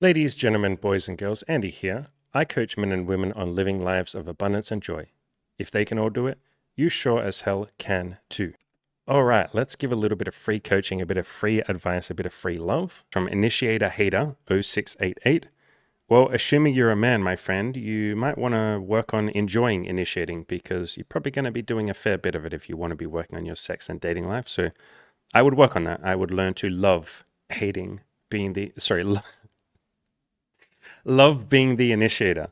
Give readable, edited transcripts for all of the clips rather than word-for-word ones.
Ladies, gentlemen, boys and girls, Andy here. I coach men and women on living lives of abundance and joy. If they can all do it, you sure as hell can too. All right, let's give a little bit of free coaching, a bit of free advice, a bit of free love from Initiator Hater 0688. Well, assuming you're a man, my friend, you might want to work on enjoying initiating because you're probably going to be doing a fair bit of it if you want to be working on your sex and dating life. So I would work on that. I would learn to love hating being love being the initiator.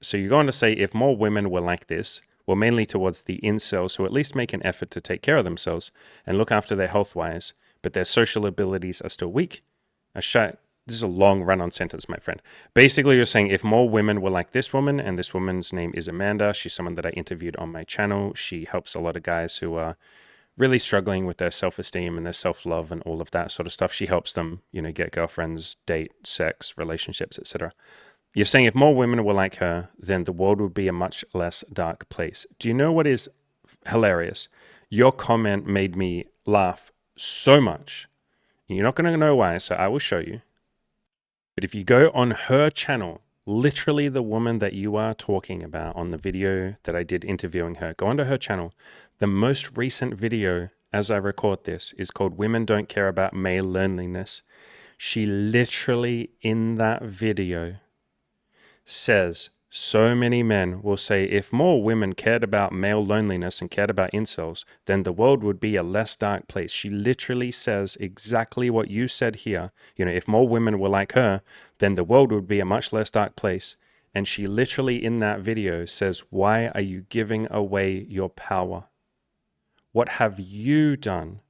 So you're going to say if more women were like this, well, mainly towards the incels who at least make an effort to take care of themselves and look after their health wise, but their social abilities are still weak. This is a long run on sentence, my friend. Basically, you're saying if more women were like this woman, and this woman's name is Amanda, she's someone that I interviewed on my channel. She helps a lot of guys who are really struggling with their self-esteem and their self-love and all of that sort of stuff. She helps them, get girlfriends, date, sex, relationships, etc. You're saying if more women were like her, then the world would be a much less dark place. Do you know what is hilarious? Your comment made me laugh so much. You're not going to know why, so I will show you. But if you go on her channel, literally the woman that you are talking about on the video that I did interviewing her, go onto her channel. The most recent video as I record this is called Women Don't Care About Male Loneliness. She literally in that video says so many men will say if more women cared about male loneliness and cared about incels, then the world would be a less dark place. She literally says exactly what you said here. If more women were like her, then the world would be a much less dark place. And she literally in that video says, why are you giving away your power? What have you done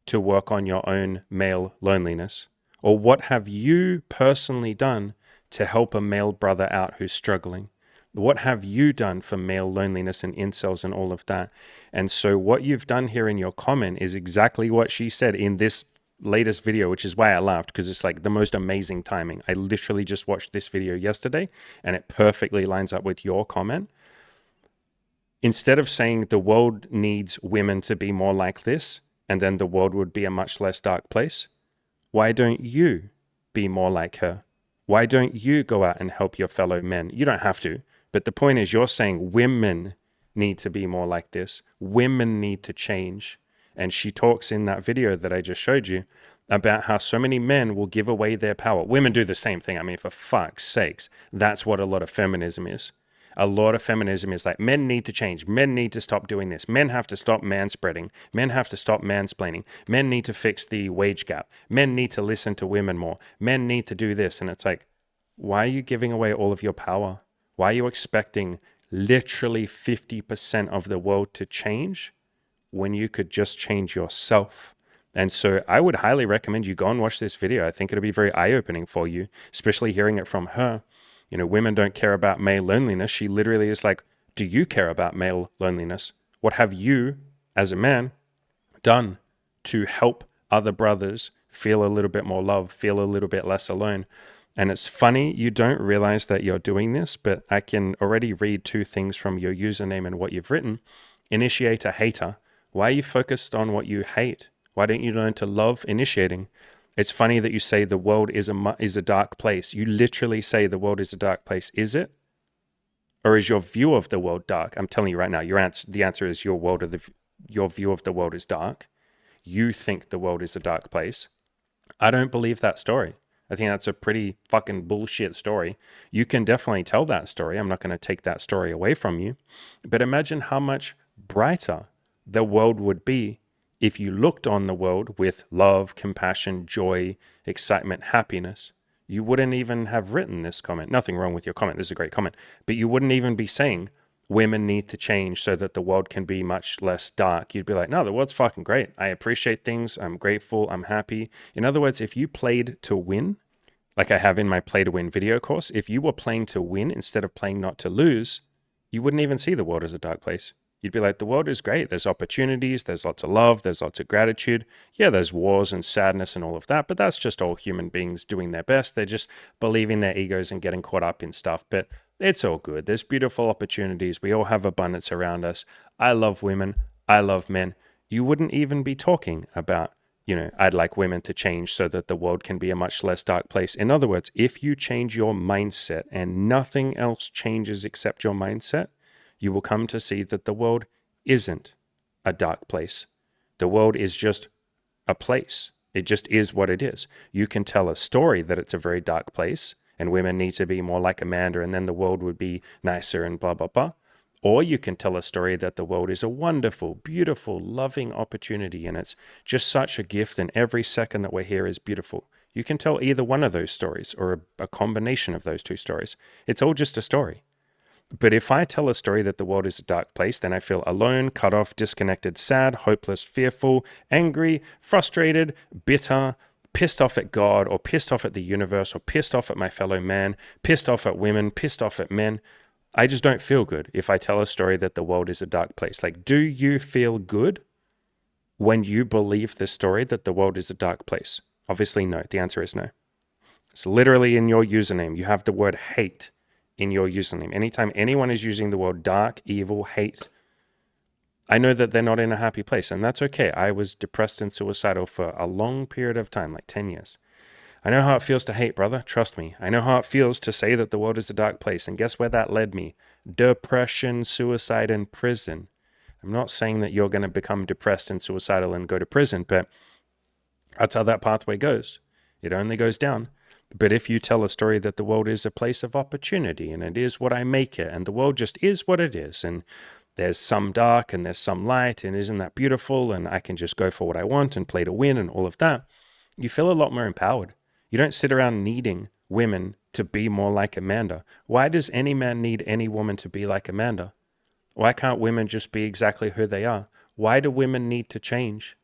to work on your own male loneliness? Or what have you personally done to help a male brother out who's struggling? What have you done for male loneliness and incels and all of that? And so what you've done here in your comment is exactly what she said in this latest video, which is why I laughed, because it's like the most amazing timing. I literally just watched this video yesterday and it perfectly lines up with your comment. Instead of saying the world needs women to be more like this, and then the world would be a much less dark place, why don't you be more like her? Why don't you go out and help your fellow men? You don't have to, but the point is you're saying women need to be more like this. Women need to change. And she talks in that video that I just showed you about how so many men will give away their power. Women do the same thing. I mean, for fuck's sakes, that's what a lot of feminism is. A lot of feminism is like men need to change. Men need to stop doing this. Men have to stop manspreading. Men have to stop mansplaining. Men need to fix the wage gap. Men need to listen to women more. Men need to do this. And it's like, why are you giving away all of your power? Why are you expecting literally 50% of the world to change when you could just change yourself? And so I would highly recommend you go and watch this video. I think it'll be very eye-opening for you, especially hearing it from her. Women don't care about male loneliness. She literally is like, do you care about male loneliness? What have you, as a man, done to help other brothers feel a little bit more love, feel a little bit less alone? And it's funny, you don't realize that you're doing this, but I can already read two things from your username and what you've written. Initiator hater. Why are you focused on what you hate? Why don't you learn to love initiating? It's funny that you say the world is a dark place. You literally say the world is a dark place. Is it? Or is your view of the world dark? I'm telling you right now, the answer is your view of the world is dark. You think the world is a dark place. I don't believe that story. I think that's a pretty fucking bullshit story. You can definitely tell that story. I'm not going to take that story away from you. But imagine how much brighter the world would be if you looked on the world with love, compassion, joy, excitement, happiness. You wouldn't even have written this comment. Nothing wrong with your comment. This is a great comment. But you wouldn't even be saying women need to change so that the world can be much less dark. You'd be like, no, the world's fucking great. I appreciate things. I'm grateful. I'm happy. In other words, if you played to win, like I have in my Play to Win video course, if you were playing to win instead of playing not to lose, you wouldn't even see the world as a dark place. You'd be like, the world is great. There's opportunities. There's lots of love. There's lots of gratitude. Yeah, there's wars and sadness and all of that, but that's just all human beings doing their best. They're just believing their egos and getting caught up in stuff, but it's all good. There's beautiful opportunities. We all have abundance around us. I love women. I love men. You wouldn't even be talking about, I'd like women to change so that the world can be a much less dark place. In other words, if you change your mindset and nothing else changes except your mindset, you will come to see that the world isn't a dark place. The world is just a place. It just is what it is. You can tell a story that it's a very dark place and women need to be more like Amanda and then the world would be nicer and blah, blah, blah. Or you can tell a story that the world is a wonderful, beautiful, loving opportunity and it's just such a gift and every second that we're here is beautiful. You can tell either one of those stories or a combination of those two stories. It's all just a story. But if I tell a story that the world is a dark place, then I feel alone, cut off, disconnected, sad, hopeless, fearful, angry, frustrated, bitter, pissed off at God or pissed off at the universe or pissed off at my fellow man, pissed off at women, pissed off at men. I just don't feel good if I tell a story that the world is a dark place. Like, do you feel good when you believe the story that the world is a dark place? Obviously, no. The answer is no. It's literally in your username. You have the word hate in your username. Anytime anyone is using the word dark, evil, hate, I know that they're not in a happy place, and that's okay. I was depressed and suicidal for a long period of time, like 10 years. I know how it feels to hate, brother. Trust me. I know how it feels to say that the world is a dark place. And guess where that led me? Depression, suicide, and prison. I'm not saying that you're going to become depressed and suicidal and go to prison, but that's how that pathway goes. It only goes down. But if you tell a story that the world is a place of opportunity and it is what I make it and the world just is what it is and there's some dark and there's some light and isn't that beautiful and I can just go for what I want and play to win and all of that, you feel a lot more empowered. You don't sit around needing women to be more like Amanda. Why does any man need any woman to be like Amanda? Why can't women just be exactly who they are? Why do women need to change?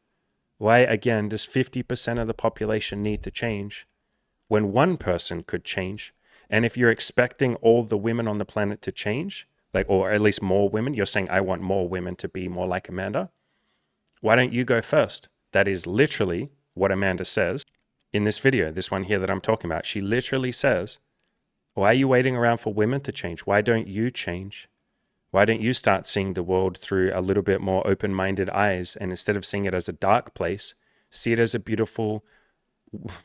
Why, again, does 50% of the population need to change when one person could change? And if you're expecting all the women on the planet to change, or at least more women, you're saying, I want more women to be more like Amanda. Why don't you go first? That is literally what Amanda says in this video, this one here that I'm talking about. She literally says, why are you waiting around for women to change? Why don't you change? Why don't you start seeing the world through a little bit more open-minded eyes? And instead of seeing it as a dark place, see it as a beautiful,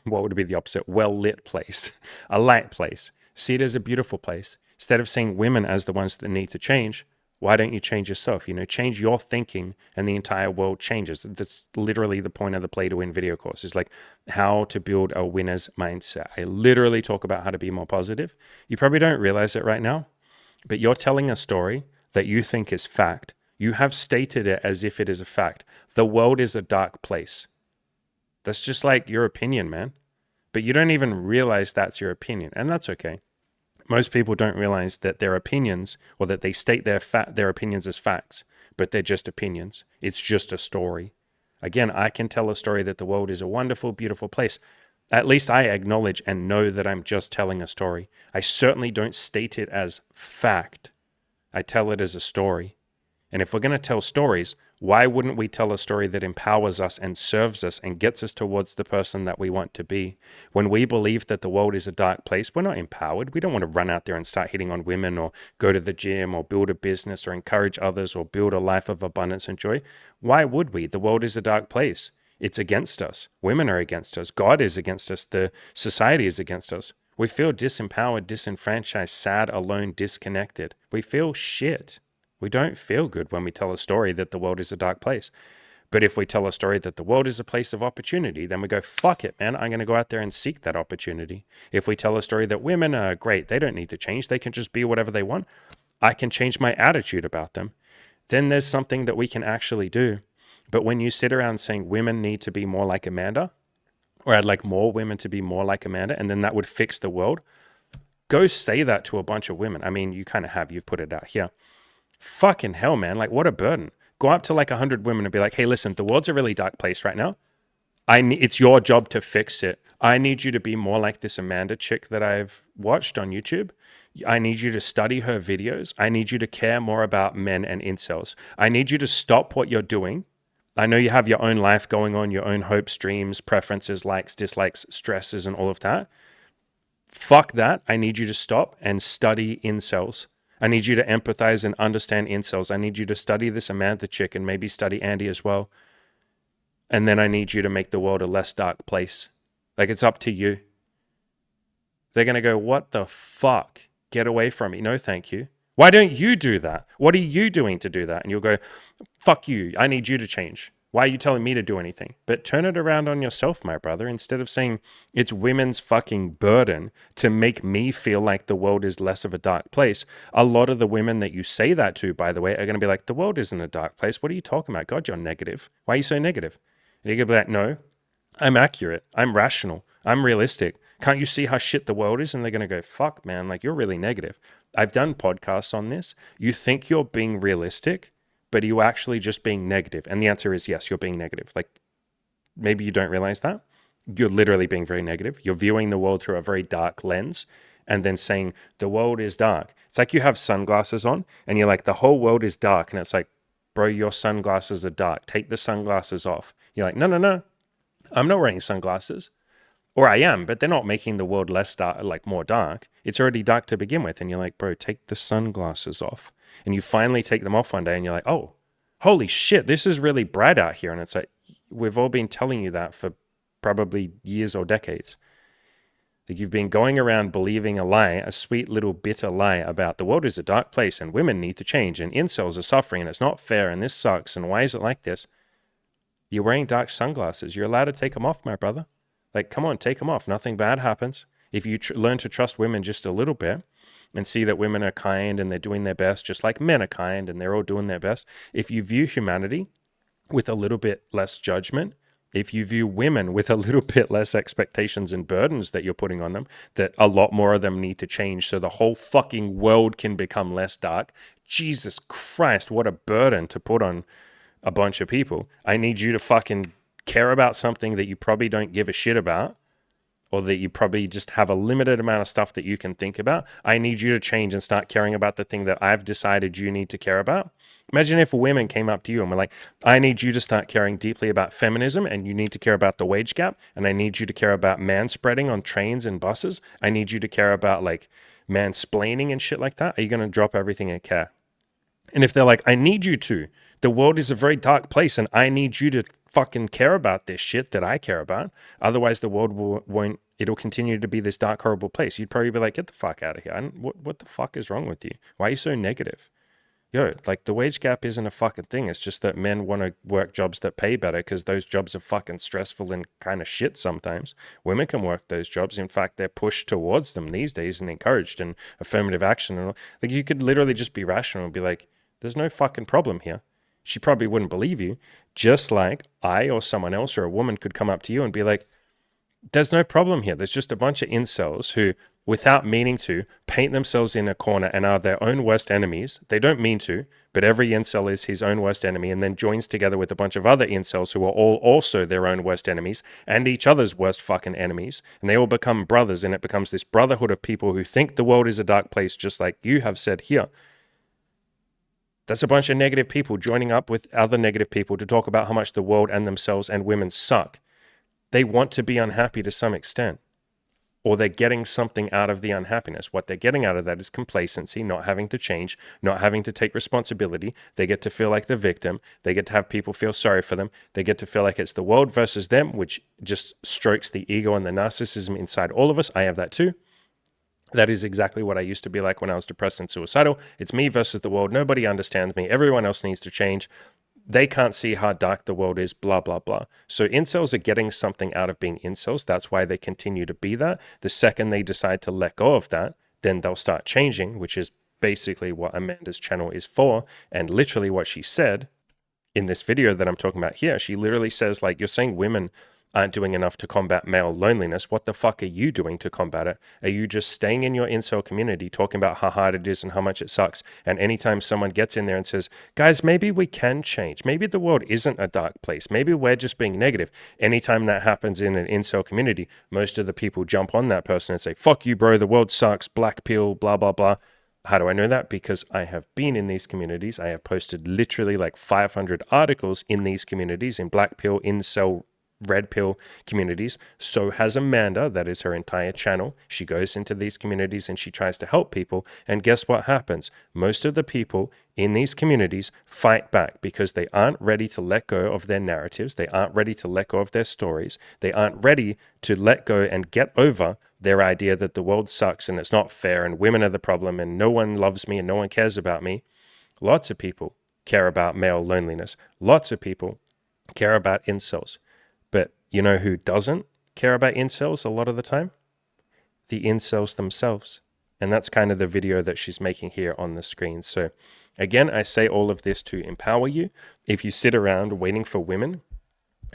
what would be the opposite? Well-lit place, a light place. See it as a beautiful place. Instead of seeing women as the ones that need to change, why don't you change yourself? Change your thinking and the entire world changes. That's literally the point of the Play to Win video course. Is like how to build a winner's mindset. I literally talk about how to be more positive. You probably don't realize it right now, but you're telling a story that you think is fact. You have stated it as if it is a fact. The world is a dark place. That's just like your opinion, man. But you don't even realize that's your opinion, and that's okay. Most people don't realize that their opinions, or that they state their opinions as facts, but they're just opinions. It's just a story. Again, I can tell a story that the world is a wonderful, beautiful place. At least I acknowledge and know that I'm just telling a story. I certainly don't state it as fact. I tell it as a story. And if we're going to tell stories, why wouldn't we tell a story that empowers us and serves us and gets us towards the person that we want to be? When we believe that the world is a dark place, we're not empowered. We don't want to run out there and start hitting on women or go to the gym or build a business or encourage others or build a life of abundance and joy. Why would we? The world is a dark place. It's against us. Women are against us. God is against us. The society is against us. We feel disempowered, disenfranchised, sad, alone, disconnected. We feel shit. We don't feel good when we tell a story that the world is a dark place. But if we tell a story that the world is a place of opportunity, then we go, fuck it, man. I'm going to go out there and seek that opportunity. If we tell a story that women are great, they don't need to change. They can just be whatever they want. I can change my attitude about them. Then there's something that we can actually do. But when you sit around saying women need to be more like Amanda, or I'd like more women to be more like Amanda, and then that would fix the world, go say that to a bunch of women. I mean, you kind of have. You've put it out here. Fucking hell, man. Like, what a burden. Go up to like 100 women and be like, hey, listen, the world's a really dark place right now. It's your job to fix it. I need you to be more like this Amanda chick that I've watched on YouTube. I need you to study her videos. I need you to care more about men and incels. I need you to stop what you're doing. I know you have your own life going on, your own hopes, dreams, preferences, likes, dislikes, stresses, and all of that. Fuck that. I need you to stop and study incels. I need you to empathize and understand incels. I need you to study this Amanda chick and maybe study Andy as well. And then I need you to make the world a less dark place. Like, it's up to you. They're going to go, what the fuck? Get away from me. No, thank you. Why don't you do that? What are you doing to do that? And you'll go, fuck you. I need you to change. Why are you telling me to do anything? But turn it around on yourself, my brother. Instead of saying it's women's fucking burden to make me feel like the world is less of a dark place. A lot of the women that you say that to, by the way, are going to be like, the world isn't a dark place. What are you talking about? God, you're negative. Why are you so negative? And you're going to be like, no, I'm accurate. I'm rational. I'm realistic. Can't you see how shit the world is? And they're going to go, fuck, man, like you're really negative. I've done podcasts on this. You think you're being realistic, but you're actually just being negative. And the answer is yes, you're being negative. Like maybe you don't realize that. You're literally being very negative. You're viewing the world through a very dark lens and then saying the world is dark. It's like you have sunglasses on and you're like, the whole world is dark. And it's like, bro, your sunglasses are dark. Take the sunglasses off. You're like, no. I'm not wearing sunglasses. Or I am, but they're not making the world less dark, like more dark. It's already dark to begin with. And you're like, bro, take the sunglasses off. And you finally take them off one day and you're like, oh, holy shit, this is really bright out here. And it's like, we've all been telling you that for probably years or decades. Like you've been going around believing a lie, a sweet little bitter lie about the world is a dark place and women need to change and incels are suffering and it's not fair and this sucks and why is it like this? You're wearing dark sunglasses. You're allowed to take them off, my brother. Like, come on, take them off. Nothing bad happens. If you learn to trust women just a little bit and see that women are kind and they're doing their best, just like men are kind and they're all doing their best. If you view humanity with a little bit less judgment, if you view women with a little bit less expectations and burdens that you're putting on them, that a lot more of them need to change so the whole fucking world can become less dark. Jesus Christ, what a burden to put on a bunch of people. I need you to fucking care about something that you probably don't give a shit about, or that you probably just have a limited amount of stuff that you can think about. I need you to change and start caring about the thing that I've decided you need to care about. Imagine if women came up to you and were like, I need you to start caring deeply about feminism and you need to care about the wage gap and I need you to care about manspreading on trains and buses. I need you to care about like mansplaining and shit like that. Are you going to drop everything and care? And if they're like, I need you to, the world is a very dark place and I need you to fucking care about this shit that I care about. Otherwise the world won't, it'll continue to be this dark, horrible place. You'd probably be like, get the fuck out of here. What the fuck is wrong with you? Why are you so negative? Yo, like the wage gap isn't a fucking thing. It's just that men want to work jobs that pay better because those jobs are fucking stressful and kind of shit sometimes. Women can work those jobs. In fact, they're pushed towards them these days and encouraged and affirmative action. And all. Like you could literally just be rational and be like, there's no fucking problem here. She probably wouldn't believe you. Just like I or someone else or a woman could come up to you and be like, there's no problem here. There's just a bunch of incels who, without meaning to, paint themselves in a corner and are their own worst enemies. They don't mean to, but every incel is his own worst enemy and then joins together with a bunch of other incels who are all also their own worst enemies and each other's worst fucking enemies. And they all become brothers and it becomes this brotherhood of people who think the world is a dark place, just like you have said here. That's a bunch of negative people joining up with other negative people to talk about how much the world and themselves and women suck. They want to be unhappy to some extent, or they're getting something out of the unhappiness. What they're getting out of that is complacency, not having to change, not having to take responsibility. They get to feel like the victim. They get to have people feel sorry for them. They get to feel like it's the world versus them, which just strokes the ego and the narcissism inside all of us. I have that too. That is exactly what I used to be like when I was depressed and suicidal. It's me versus the world. Nobody understands me. Everyone else needs to change. They can't see how dark the world is, blah, blah, blah. So incels are getting something out of being incels. That's why they continue to be that. The second they decide to let go of that, then they'll start changing, which is basically what Amanda's channel is for. And literally what she said in this video that I'm talking about here, she literally says, like, you're saying women aren't doing enough to combat male loneliness. What the fuck are you doing to combat it? Are you just staying in your incel community talking about how hard it is and how much it sucks? And anytime someone gets in there and says, guys, maybe we can change. Maybe the world isn't a dark place. Maybe we're just being negative. Anytime that happens in an incel community, most of the people jump on that person and say, fuck you, bro, the world sucks, black pill, blah, blah, blah. How do I know that? Because I have been in these communities. I have posted literally like 500 articles in these communities, in black pill, incel red pill communities. So has Amanda. That is her entire channel. She goes into these communities and she tries to help people. And guess what happens? Most of the people in these communities fight back because they aren't ready to let go of their narratives. They aren't ready to let go of their stories. They aren't ready to let go and get over their idea that the world sucks and it's not fair and women are the problem and no one loves me and no one cares about me. Lots of people care about male loneliness. Lots of people care about incels. But you know who doesn't care about incels a lot of the time? The incels themselves. And that's kind of the video that she's making here on the screen. So again, I say all of this to empower you. If you sit around waiting for women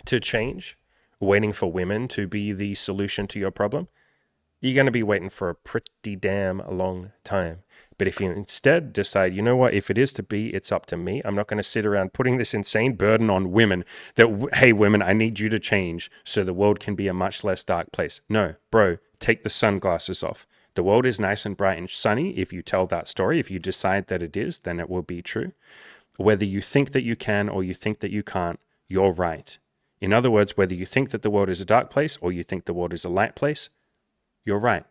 to change, waiting for women to be the solution to your problem, you're going to be waiting for a pretty damn long time. But if you instead decide, you know what, if it is to be, it's up to me. I'm not going to sit around putting this insane burden on women that, hey, women, I need you to change so the world can be a much less dark place. No, bro, take the sunglasses off. The world is nice and bright and sunny if you tell that story. If you decide that it is, then it will be true. Whether you think that you can or you think that you can't, you're right. In other words, whether you think that the world is a dark place or you think the world is a light place, you're right.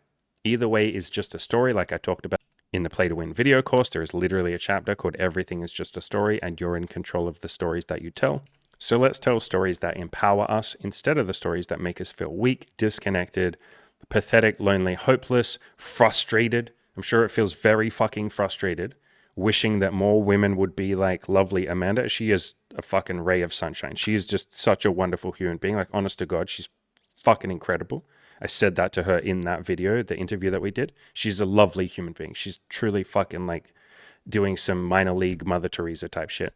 Either way is just a story, like I talked about in the Play to Win video course. There is literally a chapter called Everything is Just a Story, and you're in control of the stories that you tell. So let's tell stories that empower us instead of the stories that make us feel weak, disconnected, pathetic, lonely, hopeless, frustrated. I'm sure it feels very fucking frustrated, wishing that more women would be like lovely Amanda. She is a fucking ray of sunshine. She is just such a wonderful human being. Like, honest to God, she's fucking incredible. I said that to her in that video, the interview that we did. She's a lovely human being. She's truly fucking like doing some minor league Mother Teresa type shit.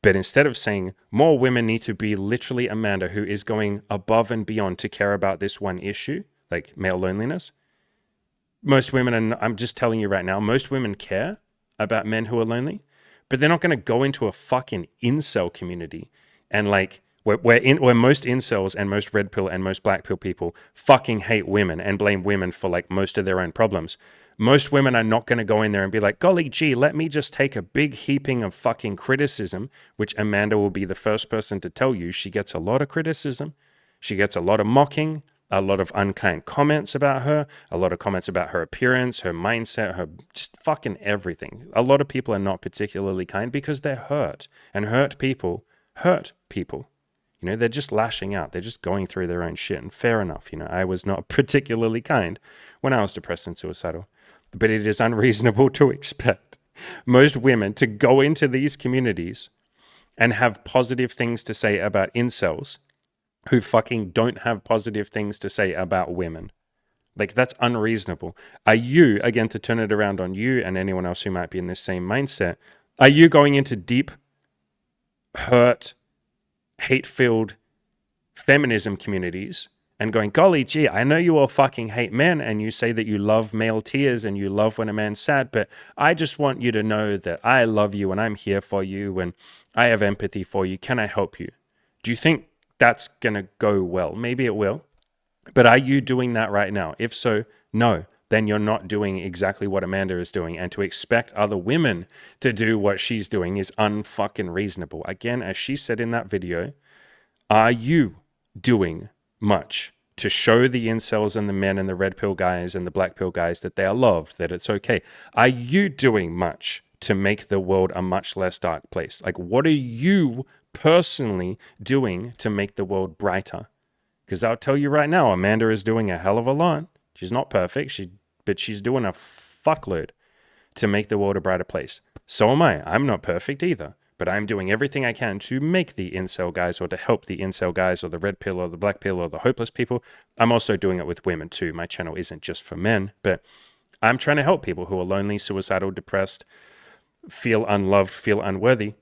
But instead of saying more women need to be literally Amanda, who is going above and beyond to care about this one issue, like male loneliness, most women, and I'm just telling you right now, most women care about men who are lonely, but they're not going to go into a fucking incel community and like, where most incels and most red pill and most black pill people fucking hate women and blame women for like most of their own problems. Most women are not going to go in there and be like, golly gee, let me just take a big heaping of fucking criticism, which Amanda will be the first person to tell you. She gets a lot of criticism. She gets a lot of mocking, a lot of unkind comments about her, a lot of comments about her appearance, her mindset, her just fucking everything. A lot of people are not particularly kind because they're hurt, and hurt people hurt people. You know, they're just lashing out. They're just going through their own shit. And fair enough. You know, I was not particularly kind when I was depressed and suicidal. But it is unreasonable to expect most women to go into these communities and have positive things to say about incels who fucking don't have positive things to say about women. Like, that's unreasonable. Are you, again, to turn it around on you and anyone else who might be in this same mindset, are you going into deep, hurt, hate-filled feminism communities and going, golly gee, I know you all fucking hate men and you say that you love male tears and you love when a man's sad, but I just want you to know that I love you and I'm here for you and I have empathy for you. Can I help you? Do you think that's going to go well? Maybe it will. But are you doing that right now? If so, no. Then you're not doing exactly what Amanda is doing. And to expect other women to do what she's doing is unfucking reasonable. Again, as she said in that video, are you doing much to show the incels and the men and the red pill guys and the black pill guys that they are loved, that it's okay? Are you doing much to make the world a much less dark place? Like, what are you personally doing to make the world brighter? Because I'll tell you right now, Amanda is doing a hell of a lot. She's not perfect, but she's doing a fuckload to make the world a brighter place. So am I. I'm not perfect either, but I'm doing everything I can to make the incel guys or to help the incel guys or the red pill or the black pill or the hopeless people. I'm also doing it with women too. My channel isn't just for men, but I'm trying to help people who are lonely, suicidal, depressed, feel unloved, feel unworthy.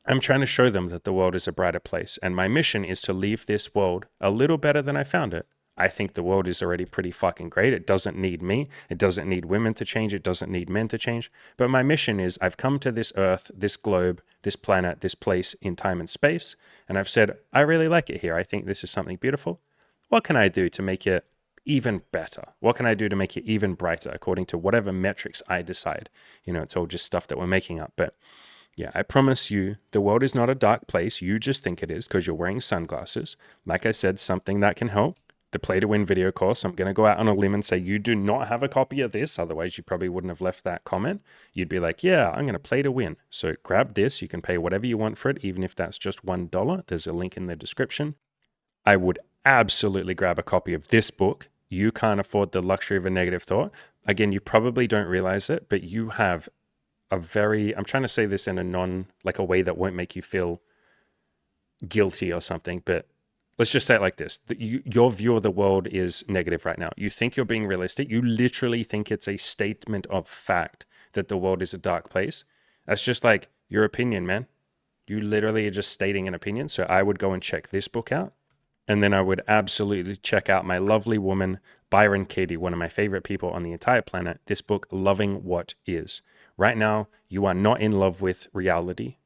I'm trying to show them that the world is a brighter place, and my mission is to leave this world a little better than I found it. I think the world is already pretty fucking great. It doesn't need me. It doesn't need women to change. It doesn't need men to change. But my mission is I've come to this earth, this globe, this planet, this place in time and space, and I've said, I really like it here. I think this is something beautiful. What can I do to make it even better? What can I do to make it even brighter according to whatever metrics I decide? You know, it's all just stuff that we're making up. But Yeah, I promise you, the world is not a dark place. You just think it is because you're wearing sunglasses. Like I said, something that can help. The Play to Win video course, I'm going to go out on a limb and say you do not have a copy of this. Otherwise, you probably wouldn't have left that comment. You'd be like, yeah, I'm going to play to win. So grab this. You can pay whatever you want for it, even if that's just $1. There's a link in the description. I would absolutely grab a copy of this book. You can't afford the luxury of a negative thought. Again, you probably don't realize it, but you have I'm trying to say this in a way that won't make you feel guilty or something, but let's just say it like this. Your view of the world is negative right now. You think you're being realistic. You literally think it's a statement of fact that the world is a dark place. That's just like your opinion, man. You literally are just stating an opinion. So I would go and check this book out. And then I would absolutely check out my lovely woman, Byron Katie, one of my favorite people on the entire planet. This book, Loving What Is. Right now, you are not in love with reality.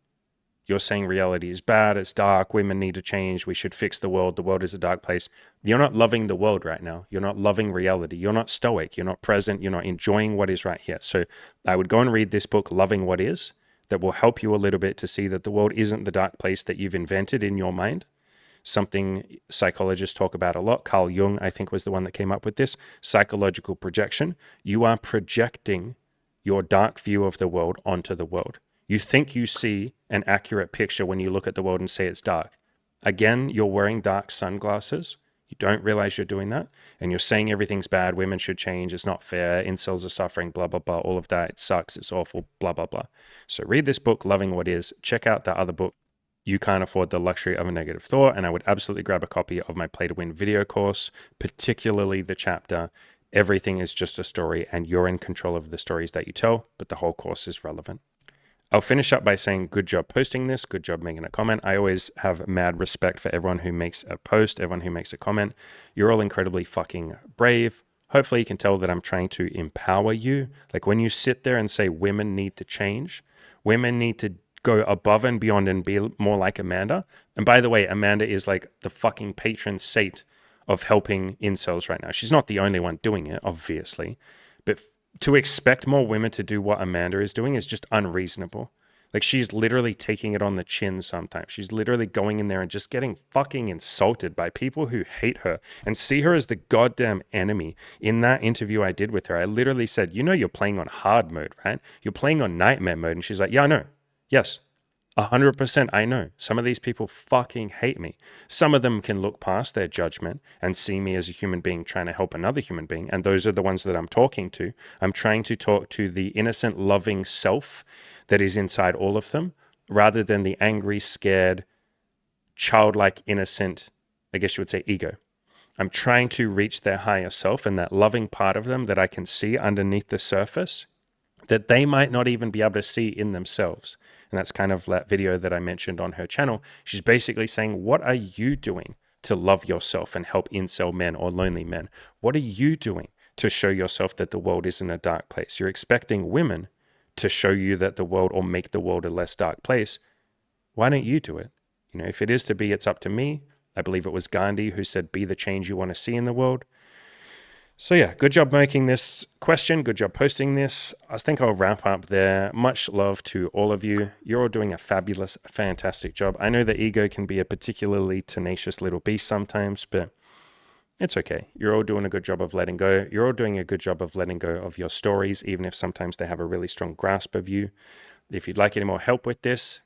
You're saying reality is bad, it's dark, women need to change, we should fix the world is a dark place. You're not loving the world right now. You're not loving reality. You're not stoic. You're not present. You're not enjoying what is right here. So I would go and read this book, Loving What Is, that will help you a little bit to see that the world isn't the dark place that you've invented in your mind. Something psychologists talk about a lot. Carl Jung, I think, was the one that came up with this. Psychological projection. You are projecting your dark view of the world onto the world. You think you see an accurate picture when you look at the world and say it's dark. Again, you're wearing dark sunglasses. You don't realize you're doing that. And you're saying everything's bad. Women should change. It's not fair. Incels are suffering, blah, blah, blah. All of that. It sucks. It's awful, blah, blah, blah. So read this book, Loving What Is. Check out that other book, You Can't Afford the Luxury of a Negative Thought. And I would absolutely grab a copy of my Play to Win video course, particularly the chapter, Everything is Just a Story, and you're in control of the stories that you tell, but the whole course is relevant. I'll finish up by saying good job posting this, good job making a comment. I always have mad respect for everyone who makes a post, everyone who makes a comment. You're all incredibly fucking brave. Hopefully you can tell that I'm trying to empower you. Like when you sit there and say women need to change, women need to go above and beyond and be more like Amanda. And by the way, Amanda is like the fucking patron saint of helping incels right now. She's not the only one doing it, obviously, but to expect more women to do what Amanda is doing is just unreasonable. Like she's literally taking it on the chin sometimes. She's literally going in there and just getting fucking insulted by people who hate her and see her as the goddamn enemy. In that interview I did with her, I literally said, you know, you're playing on hard mode, right? You're playing on nightmare mode. And she's like, yeah, I know. Yes, 100% I know. Some of these people fucking hate me. Some of them can look past their judgment and see me as a human being trying to help another human being. And those are the ones that I'm talking to. I'm trying to talk to the innocent, loving self that is inside all of them, rather than the angry, scared, childlike, innocent, I guess you would say, ego. I'm trying to reach their higher self and that loving part of them that I can see underneath the surface that they might not even be able to see in themselves. And that's kind of that video that I mentioned on her channel. She's basically saying, what are you doing to love yourself and help incel men or lonely men? What are you doing to show yourself that the world isn't a dark place? You're expecting women to show you that the world or make the world a less dark place. Why don't you do it? You know, if it is to be, it's up to me. I believe it was Gandhi who said, be the change you want to see in the world. So yeah, good job making this question. Good job posting this. I think I'll wrap up there. Much love to all of you. You're all doing a fabulous, fantastic job. I know the ego can be a particularly tenacious little beast sometimes, but it's okay. You're all doing a good job of letting go. You're all doing a good job of letting go of your stories, even if sometimes they have a really strong grasp of you. If you'd like any more help with this,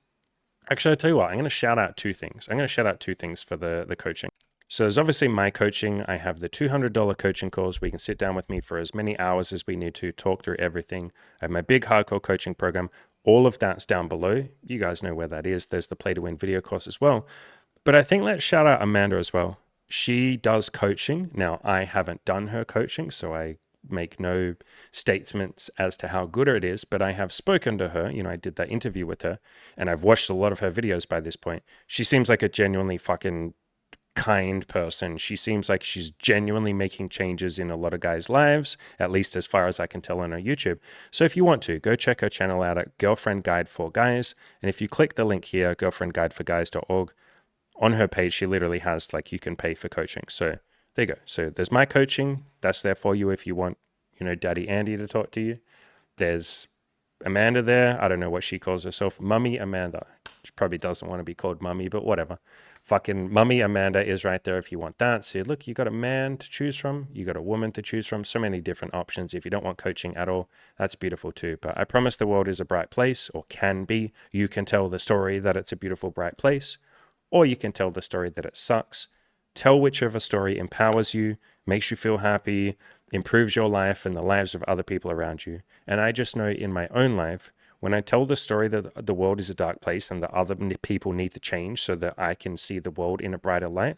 actually, I'll tell you what, I'm going to shout out two things. I'm going to shout out two things for the coaching. So there's obviously my coaching. I have the $200 coaching calls where you can sit down with me for as many hours as we need to talk through everything. I have my big hardcore coaching program. All of that's down below. You guys know where that is. There's the Play to Win video course as well. But I think let's shout out Amanda as well. She does coaching. Now, I haven't done her coaching, so I make no statements as to how good it is, but I have spoken to her. You know, I did that interview with her, and I've watched a lot of her videos by this point. She seems like a genuinely fucking kind person. She seems like she's genuinely making changes in a lot of guys' lives, at least as far as I can tell on her YouTube. So if you want to, go check her channel out at Girlfriend Guide for Guys. And if you click the link here, girlfriendguideforguys.org, on her page, she literally has like, you can pay for coaching. So there you go. So there's my coaching. That's there for you if you want, you know, Daddy Andy to talk to you. There's Amanda there, I don't know what she calls herself. Mummy Amanda. She probably doesn't want to be called Mummy, but whatever. Fucking Mummy Amanda is right there if you want that. So look, you got a man to choose from. You got a woman to choose from. So many different options. If you don't want coaching at all, that's beautiful too. But I promise the world is a bright place, or can be. You can tell the story that it's a beautiful, bright place, or you can tell the story that it sucks. Tell whichever story empowers you, makes you feel happy, improves your life and the lives of other people around you. And I just know in my own life, when I tell the story that the world is a dark place and that other people need to change so that I can see the world in a brighter light,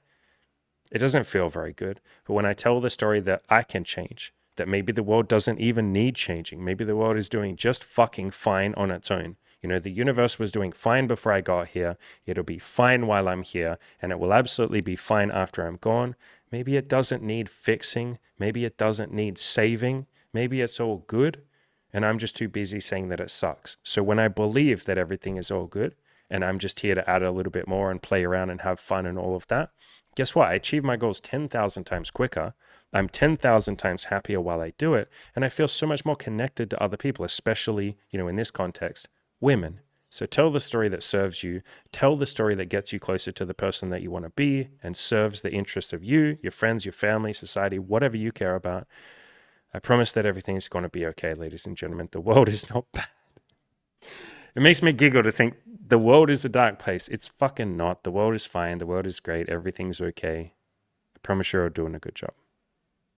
it doesn't feel very good. But when I tell the story that I can change, that maybe the world doesn't even need changing, maybe the world is doing just fucking fine on its own. You know, the universe was doing fine before I got here. It'll be fine while I'm here, and it will absolutely be fine after I'm gone. Maybe it doesn't need fixing. Maybe it doesn't need saving. Maybe it's all good. And I'm just too busy saying that it sucks. So when I believe that everything is all good, and I'm just here to add a little bit more and play around and have fun and all of that, guess what? I achieve my goals 10,000 times quicker. I'm 10,000 times happier while I do it. And I feel so much more connected to other people, especially, you know, in this context, women. So tell the story that serves you. Tell the story that gets you closer to the person that you want to be and serves the interests of you, your friends, your family, society, whatever you care about. I promise that everything's going to be okay, ladies and gentlemen. The world is not bad. It makes me giggle to think the world is a dark place. It's fucking not. The world is fine. The world is great. Everything's okay. I promise you're doing a good job.